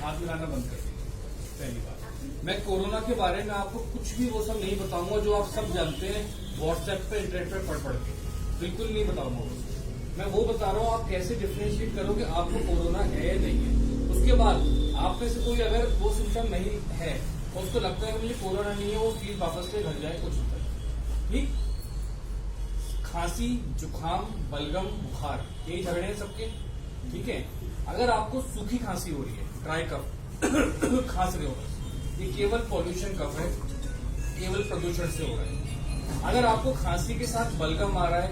हाथ मिलाना बंद कर दीजिए। पहली बात, मैं कोरोना के बारे में आपको कुछ भी वो सब नहीं बताऊंगा जो आप सब जानते हैं व्हाट्सएप पे इंटरनेट पे पढ़ के, बिल्कुल नहीं बताऊंगा वो। मैं वो बता रहा हूँ आप कैसे डिफ्रेंशिएट करो कि आपको कोरोना है या नहीं है। उसके बाद आप में से कोई अगर वो सिम्टम नहीं है, उसको लगता है कि मुझे कोरोना नहीं है, वो फील वापस से घर जाए, कुछ होता है। ठीक, खांसी, जुकाम, बलगम, बुखार, यही झगड़े हैं सबके। ठीक है, अगर आपको सूखी खांसी हो रही है, ड्राई कफ खांस रहे हो, ये केवल पॉल्यूशन कफ है, केवल प्रदूषण से हो रहा है। अगर आपको खांसी के साथ बलगम आ रहा है,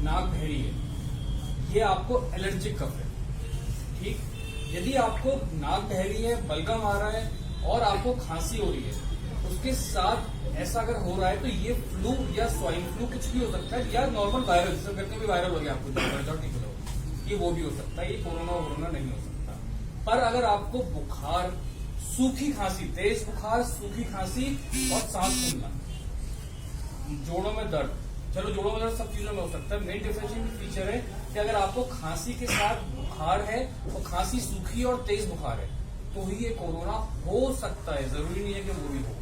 नाक बह रही है, ये आपको एलर्जिक कफ है। ठीक, यदि आपको नाक बह रही है, बलगम आ रहा है और आपको खांसी हो रही है, उसके साथ ऐसा अगर हो रहा है तो ये फ्लू या स्वाइन फ्लू कुछ भी हो सकता है, या नॉर्मल वायरल, जैसे करके भी वायरल हो गया आपको, ठीक हो, ये वो भी हो सकता है। ये कोरोना नहीं हो सकता। पर अगर आपको बुखार, सूखी खांसी, तेज बुखार, सूखी खांसी और सांस फूलना, जोड़ों में दर्द, चलो जोड़ों में दर्द सब चीजों में हो सकता है। मेन डिफरेंशिएटिंग फीचर है कि अगर आपको खांसी के साथ बुखार है और खांसी सूखी और तेज बुखार है तो ही ये कोरोना हो सकता है, जरूरी नहीं है कि वो भी हो।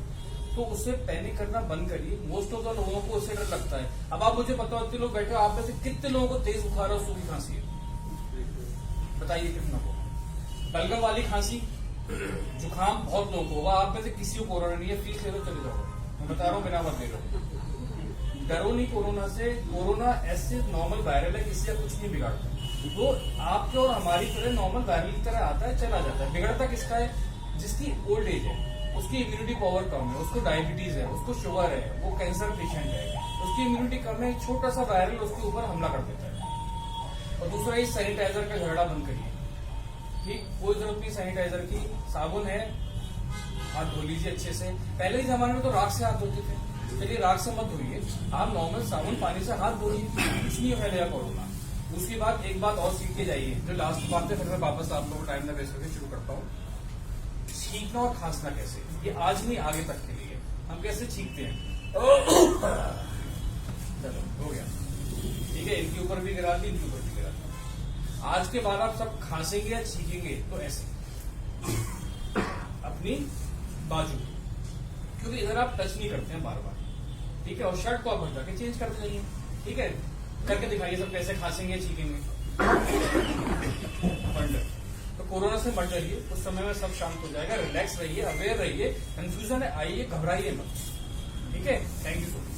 तो उससे पैनिक करना बंद करिए। मोस्ट ऑफ द लोगों को उससे डर लगता है। अब आप मुझे बताओ, इतने लोग बैठे हो, आप में से कितने लोगों को तेज बुखार और सूखी खांसी है? बताइए कितना को। बलगम वाली खांसी, जुकाम बहुत लोगों को होगा, आप में से किसी को कोरोना नहीं है, फीस ले लो, चले जाओ। मैं बता रहा हूँ, बिना मत ले लो, डरो नहीं कोरोना से। कोरोना ऐसे नॉर्मल वायरल है, किसी का कुछ नहीं बिगाड़ता। वो आपके और हमारी तरह नॉर्मल वायरल की तरह आता है, चला जाता है। बिगड़ता किसका है? जिसकी ओल्ड एज है, उसकी इम्यूनिटी पावर कम है, उसको डायबिटीज है, उसको शुगर है, वो कैंसर पेशेंट है, उसकी इम्यूनिटी कम है, छोटा सा वायरल उसके ऊपर हमला कर देता है। और दूसरा, ये सैनिटाइजर का झगड़ा बंद करिए। ठीक, कोई जरूरत नहीं सैनिटाइजर की, साबुन है, हाथ धो लीजिए अच्छे से। पहले के जमाने में तो राख से हाथ धोते थे, चलिए राख से मत धोइए, आप नॉर्मल साबुन पानी से हाथ धोइए, कुछ नहीं फैलेगा कोरोना। उसके बाद एक बात और सीख के जाइए, जो लास्ट बात है, फिर मैं वापस आप लोगों को टाइम ना वेस्ट करके शुरू करता हूँ। छींकना और खांसना कैसे, ये आज नहीं आगे तक के लिए। हम कैसे छींकते हैं, चलो हो गया, ठीक है, इनके ऊपर भी गिरा दी, इनके ऊपर भी गिरा दी। आज के बाद आप सब खांसेंगे या छींकेंगे तो ऐसे अपनी बाजू, क्योंकि इधर आप टच नहीं करते हैं बार बार। ठीक है, और शर्ट को आप भर जाके चेंज करते जाइए। ठीक है, करके दिखाइए सब कैसे खांसेंगे छींकेंगे। तो कोरोना से मत डरिए, उस समय में सब शांत हो जाएगा। रिलैक्स रहिए, अवेयर रहिए, कंफ्यूजन है आइए, घबराइए मत। ठीक है, थैंक यू सो मच।